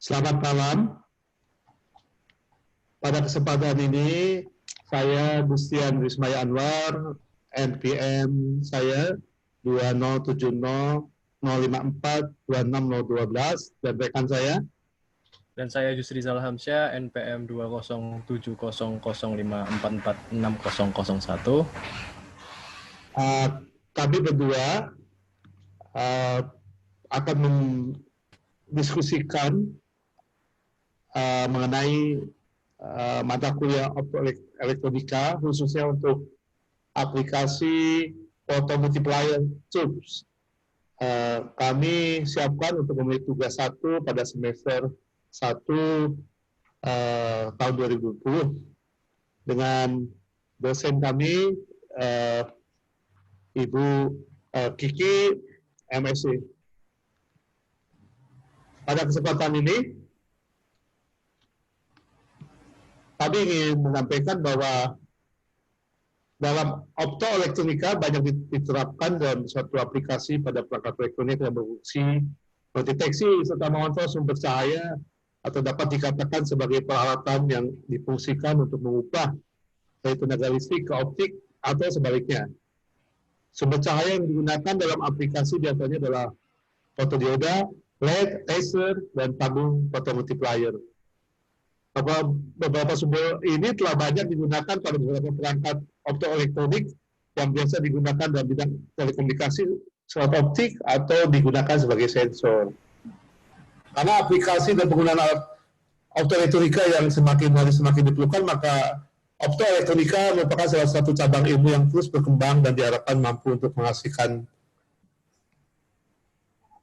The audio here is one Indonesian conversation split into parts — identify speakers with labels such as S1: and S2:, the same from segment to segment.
S1: Selamat malam. Pada kesempatan ini, saya Gustian Wismaya Anwar, NPM saya 20700542612, dan rekan saya.
S2: Dan saya Yusri Zalhamsyah, NPM 2070054460001.
S1: Kami berdua akan mendiskusikan mengenai mata kuliah elektronika, khususnya untuk aplikasi photo multiplier tubes. Kami siapkan untuk memiliki tugas 1 pada semester 1 tahun 2020 dengan dosen kami, Ibu Kiki, MSc. Pada kesempatan ini, kami ingin menyampaikan bahwa dalam optoelektronika banyak diterapkan dalam suatu aplikasi pada perangkat elektronik yang berfungsi mendeteksi serta mengontrol sumber cahaya atau dapat dikatakan sebagai peralatan yang difungsikan untuk mengubah dari tenaga listrik ke optik atau sebaliknya. Sumber cahaya yang digunakan dalam aplikasi diantaranya adalah fotodioda, LED, laser, dan tabung fotomultiplier. Beberapa sumber ini telah banyak digunakan pada beberapa perangkat optoelektronik yang biasa digunakan dalam bidang telekomunikasi, serat optik, atau digunakan sebagai sensor. Karena aplikasi dan penggunaan alat optoelektronika yang semakin hari semakin diperlukan, maka optoelektronika merupakan salah satu cabang ilmu yang terus berkembang dan diharapkan mampu untuk menghasilkan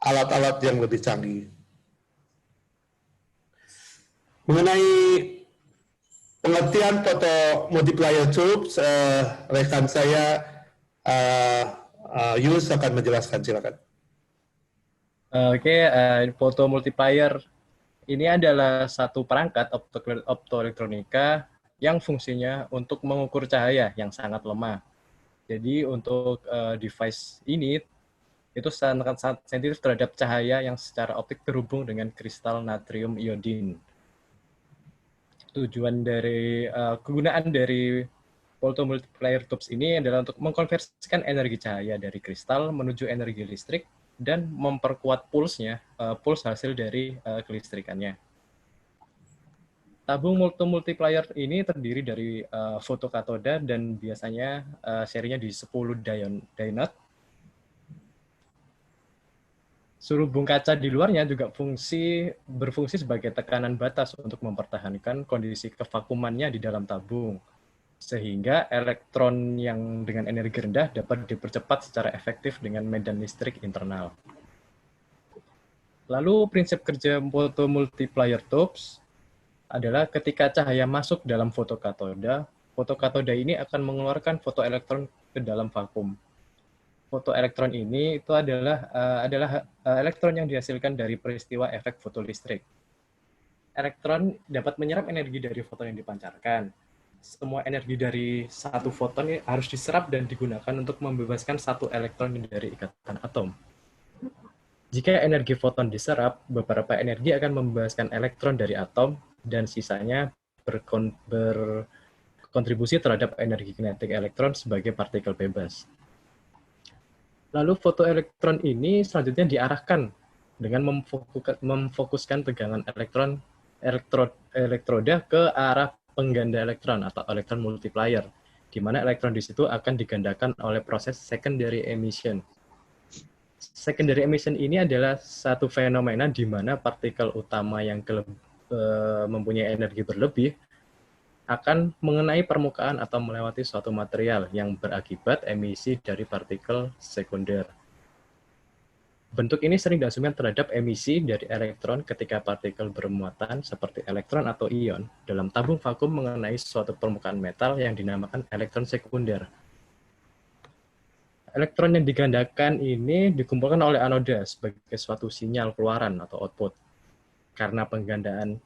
S1: alat-alat yang lebih canggih. Mengenai pengertian foto multiplier tubes, rekan saya Yus akan menjelaskan, silakan.
S2: Foto multiplier ini adalah satu perangkat optoelektronika yang fungsinya untuk mengukur cahaya yang sangat lemah. Jadi untuk device ini itu sangat sensitif terhadap cahaya yang secara optik terhubung dengan kristal natrium iodin. Tujuan dari kegunaan dari photomultiplier tubes ini adalah untuk mengkonversikan energi cahaya dari kristal menuju energi listrik dan memperkuat pulse hasil dari kelistrikannya. Tabung multiplier ini terdiri dari fotokatoda dan biasanya serinya di 10 dionode. Surubung kaca di luarnya juga berfungsi sebagai tekanan batas untuk mempertahankan kondisi kevakumannya di dalam tabung, sehingga elektron yang dengan energi rendah dapat dipercepat secara efektif dengan medan listrik internal. Lalu prinsip kerja photomultiplier tubes adalah ketika cahaya masuk dalam fotokatoda ini akan mengeluarkan fotoelektron ke dalam vakum. Fotoelektron ini itu adalah elektron yang dihasilkan dari peristiwa efek fotolistrik. Elektron dapat menyerap energi dari foton yang dipancarkan. Semua energi dari satu foton ini harus diserap dan digunakan untuk membebaskan satu elektron dari ikatan atom. Jika energi foton diserap, beberapa energi akan membebaskan elektron dari atom dan sisanya berkontribusi terhadap energi kinetik elektron sebagai partikel bebas. Lalu fotoelektron ini selanjutnya diarahkan dengan memfokuskan tegangan elektroda ke arah pengganda elektron atau elektron multiplier, di mana elektron di situ akan digandakan oleh proses secondary emission. Secondary emission ini adalah satu fenomena di mana partikel utama yang mempunyai energi berlebih akan mengenai permukaan atau melewati suatu material yang berakibat emisi dari partikel sekunder. Bentuk ini sering diasumsikan terhadap emisi dari elektron ketika partikel bermuatan seperti elektron atau ion dalam tabung vakum mengenai suatu permukaan metal yang dinamakan elektron sekunder. Elektron yang digandakan ini dikumpulkan oleh anoda sebagai suatu sinyal keluaran atau output. Karena penggandaan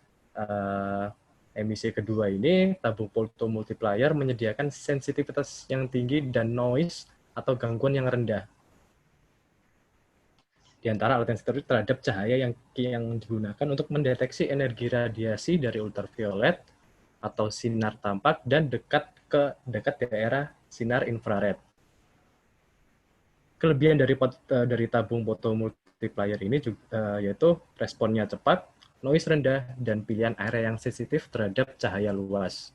S2: emisi kedua ini, tabung photomultiplier menyediakan sensitivitas yang tinggi dan noise atau gangguan yang rendah. Di antara alat yang sensitif terhadap cahaya yang digunakan untuk mendeteksi energi radiasi dari ultraviolet atau sinar tampak dan dekat daerah sinar infrared. Kelebihan dari tabung fotomultiplier ini juga, yaitu responnya cepat, noise rendah, dan pilihan area yang sensitif terhadap cahaya luas.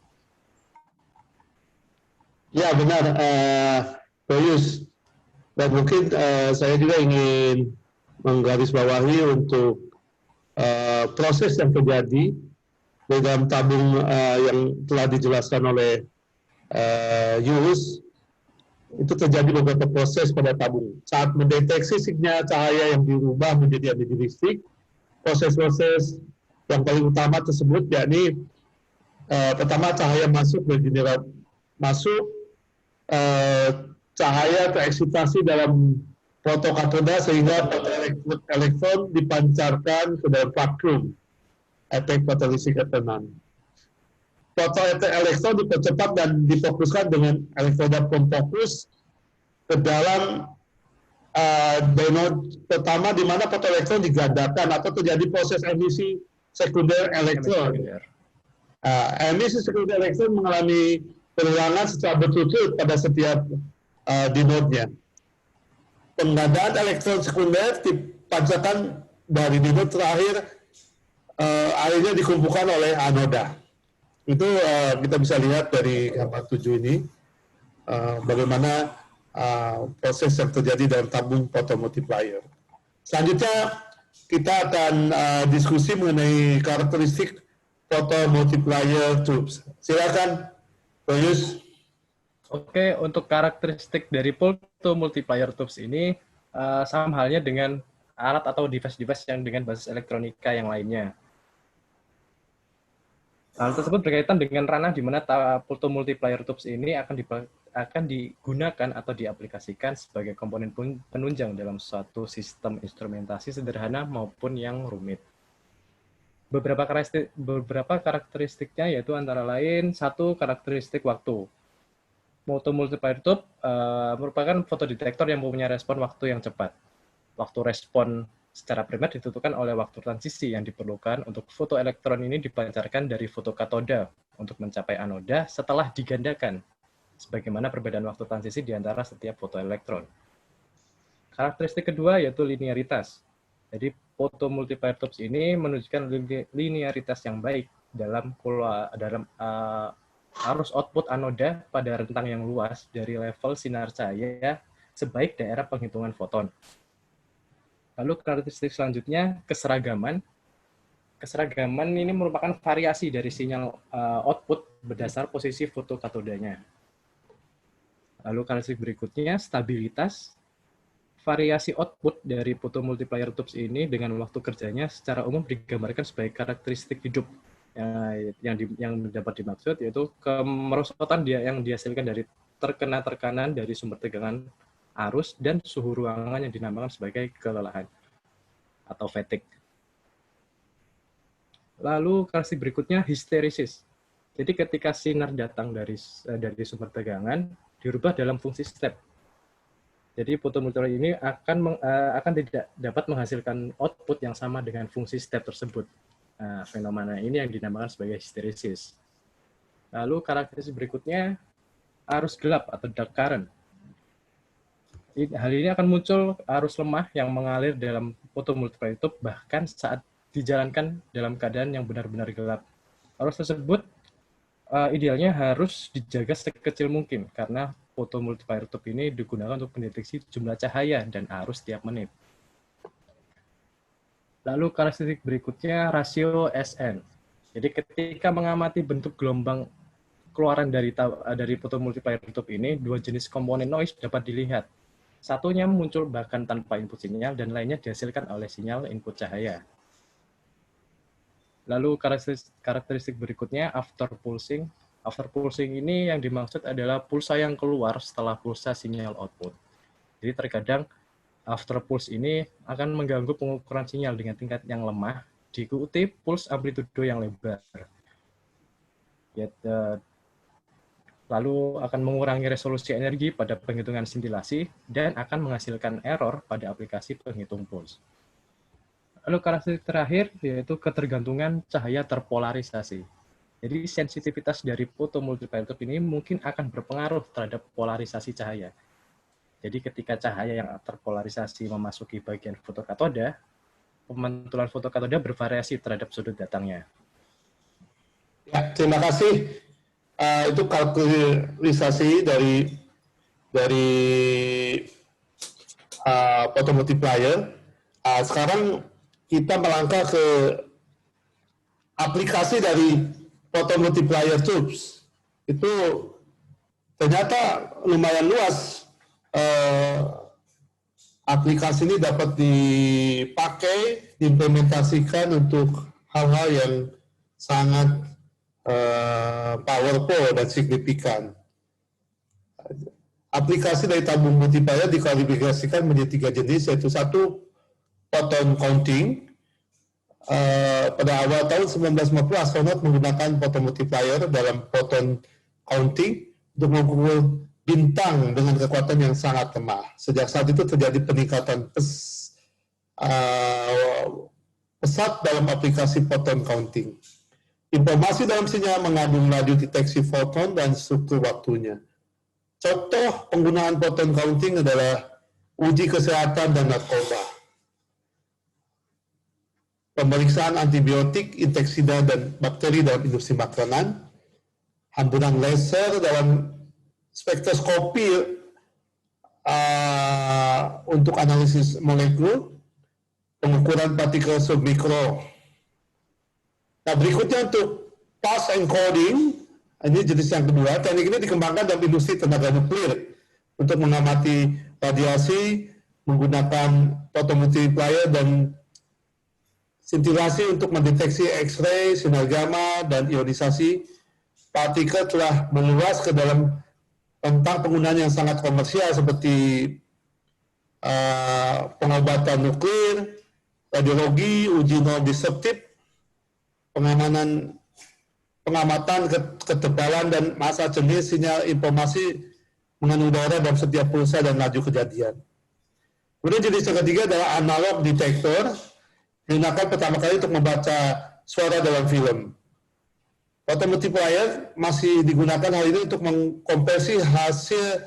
S1: Ya benar, Toyus. Dan mungkin saya juga ingin menggarisbawahi untuk proses yang terjadi di dalam tabung yang telah dijelaskan oleh Yus. Itu terjadi beberapa proses pada tabung. Saat mendeteksi sinyal cahaya yang dirubah menjadi energi listrik, proses-proses yang paling utama tersebut yakni pertama cahaya masuk dari jendela masuk, cahaya tereksitasi dalam fotokatoda sehingga elektron dipancarkan ke dalam vakum, efek fotolistik resonan. Fotoelektron dipercepat dan difokuskan dengan elektroda pemfokus ke dalam diode pertama di mana fotoelektron digandakan atau terjadi proses emisi sekunder elektron. Emisi sekunder elektron mengalami penerangan secara berturut-turut pada setiap dinodenya. Penggandaan elektron sekunder dipancarkan dari dinode terakhir, akhirnya dikumpulkan oleh anoda. Itu kita bisa lihat dari gambar 7 ini bagaimana proses yang terjadi dalam tabung fotomultiplier. Selanjutnya kita akan diskusi mengenai karakteristik fotomultiplier tubes. Silakan, Toyus.
S2: Oke, untuk karakteristik dari fotomultiplier tubes ini sama halnya dengan alat atau device-device yang dengan basis elektronika yang lainnya. Hal tersebut berkaitan dengan ranah di mana fotomultiplier tubes ini akan digunakan atau diaplikasikan sebagai komponen penunjang dalam suatu sistem instrumentasi sederhana maupun yang rumit. Beberapa karakteristiknya yaitu antara lain satu, karakteristik waktu. Fotomultiplier tube merupakan fotodetektor yang mempunyai respon waktu yang cepat. Waktu respon secara primer ditentukan oleh waktu transisi yang diperlukan untuk fotoelektron ini dipancarkan dari fotokatoda untuk mencapai anoda setelah digandakan, sebagaimana perbedaan waktu transisi di antara setiap fotoelektron. Karakteristik kedua yaitu linearitas. Jadi fotomultiplier tubes ini menunjukkan linearitas yang baik dalam arus output anoda pada rentang yang luas dari level sinar cahaya sebaik daerah penghitungan foton. Lalu karakteristik selanjutnya, keseragaman. Keseragaman ini merupakan variasi dari sinyal output berdasar posisi fotokatodanya. Lalu karakteristik berikutnya, stabilitas. Variasi output dari fotomultiplier tubes ini dengan waktu kerjanya secara umum digambarkan sebagai karakteristik hidup. Yang dapat dimaksud yaitu kemerosotan yang dihasilkan dari terkena tekanan dari sumber tegangan arus dan suhu ruangan yang dinamakan sebagai kelelahan atau fatigue. Lalu karakteristik berikutnya histeresis. Jadi ketika sinar datang dari sumber tegangan dirubah dalam fungsi step. Jadi fotomultiplier ini akan tidak dapat menghasilkan output yang sama dengan fungsi step tersebut. Fenomena ini yang dinamakan sebagai histeresis. Lalu karakteristik berikutnya arus gelap atau dark current. Hal ini akan muncul arus lemah yang mengalir dalam fotomultiplier tube bahkan saat dijalankan dalam keadaan yang benar-benar gelap. Arus tersebut idealnya harus dijaga sekecil mungkin karena fotomultiplier tube ini digunakan untuk mendeteksi jumlah cahaya dan arus setiap menit. Lalu karakteristik berikutnya rasio SN. Jadi ketika mengamati bentuk gelombang keluaran dari fotomultiplier tube ini, dua jenis komponen noise dapat dilihat. Satunya muncul bahkan tanpa input sinyal dan lainnya dihasilkan oleh sinyal input cahaya. Lalu karakteristik berikutnya after pulsing. After pulsing ini yang dimaksud adalah pulsa yang keluar setelah pulsa sinyal output. Jadi terkadang after pulse ini akan mengganggu pengukuran sinyal dengan tingkat yang lemah, diikuti pulse amplitudo yang lebar. lalu akan mengurangi resolusi energi pada penghitungan skintilasi, dan akan menghasilkan error pada aplikasi penghitung pulse. Lalu karakteristik terakhir yaitu ketergantungan cahaya terpolarisasi. Jadi sensitivitas dari photomultiplier tube ini mungkin akan berpengaruh terhadap polarisasi cahaya. Jadi ketika cahaya yang terpolarisasi memasuki bagian fotokatoda, pemantulan fotokatoda bervariasi terhadap sudut datangnya.
S1: Ya, terima kasih. Itu kalkulisasi dari photomultiplier. Sekarang kita melangkah ke aplikasi dari photomultiplier tubes. Itu ternyata lumayan luas. Aplikasi ini dapat dipakai, diimplementasikan untuk hal-hal yang sangat powerful dan signifikan. Aplikasi dari tabung multiplier diklasifikasikan menjadi 3 jenis, yaitu satu, photon counting. Pada awal tahun 1950, astronot menggunakan photon multiplier dalam photon counting untuk mengukur bintang dengan kekuatan yang sangat lemah. Sejak saat itu terjadi peningkatan pesat dalam aplikasi photon counting. Informasi dalam sinyal mengandung laju deteksi foton dan struktur waktunya. Contoh penggunaan photon counting adalah uji kesehatan dan narkoba, pemeriksaan antibiotik, inseksida, dan bakteri dalam industri makanan, hamburan laser dalam spektroskopi untuk analisis molekul, pengukuran partikel submikro. Nah, berikutnya untuk pulse encoding, ini jenis yang kedua. Teknik ini dikembangkan dalam industri tenaga nuklir untuk mengamati radiasi menggunakan photomultiplier dan skintilasi untuk mendeteksi X-ray, sinar gamma, dan ionisasi. Partikel telah meluas ke dalam rentang penggunaan yang sangat komersial seperti pengobatan nuklir, radiologi, uji non-disruptif, pengamatan ketebalan dan massa jenis sinyal informasi mengandung udara dalam setiap pulsa dan laju kejadian. Kemudian jenis yang ketiga adalah analog detector, digunakan pertama kali untuk membaca suara dalam film. Photomultiplier masih digunakan hal ini untuk mengkonversi hasil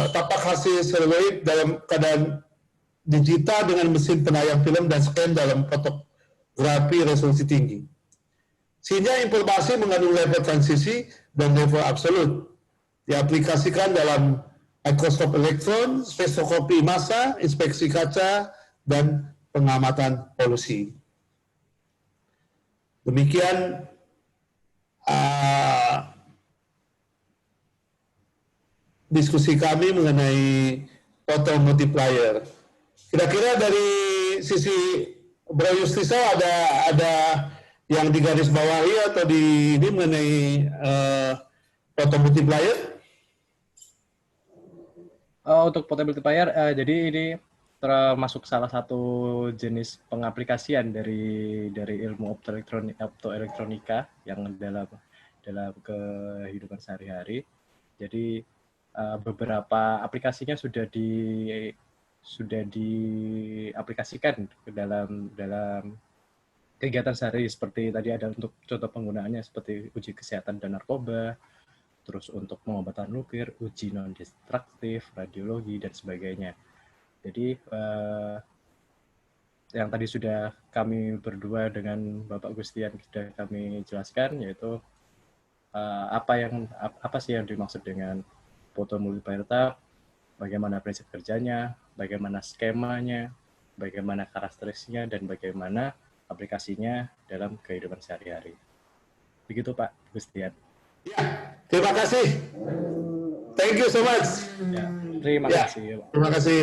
S1: tapak hasil seluloid dalam keadaan digital dengan mesin penayang film dan scan dalam fotografi resolusi tinggi. Sinyal informasi mengandung level transisi dan level absolut. Diaplikasikan dalam mikroskop elektron, spektroskopi massa, inspeksi kaca, dan pengamatan polusi. Demikian diskusi kami mengenai photomultiplier. Kira-kira dari sisi Bro Justisa ada yang digaris bawahi atau di ini mengenai photomultiplier?
S2: Untuk photomultiplier, jadi ini termasuk salah satu jenis pengaplikasian dari ilmu optoelektronika yang dalam kehidupan sehari-hari. Jadi beberapa aplikasinya sudah diaplikasikan ke dalam kegiatan sehari, seperti tadi ada untuk contoh penggunaannya seperti uji kesehatan dan narkoba, terus untuk pengobatan nuklir, uji non-destruktif, radiologi, dan sebagainya. Jadi yang tadi sudah kami berdua dengan Bapak Gustian sudah kami jelaskan, yaitu apa sih yang dimaksud dengan photomultiplier tube, bagaimana prinsip kerjanya, bagaimana skemanya, bagaimana karakteristiknya, dan bagaimana aplikasinya dalam kehidupan sehari-hari. Begitu Pak Gustian.
S1: Ya, terima kasih. Thank you so much.
S2: Ya, terima kasih.
S1: Terima kasih.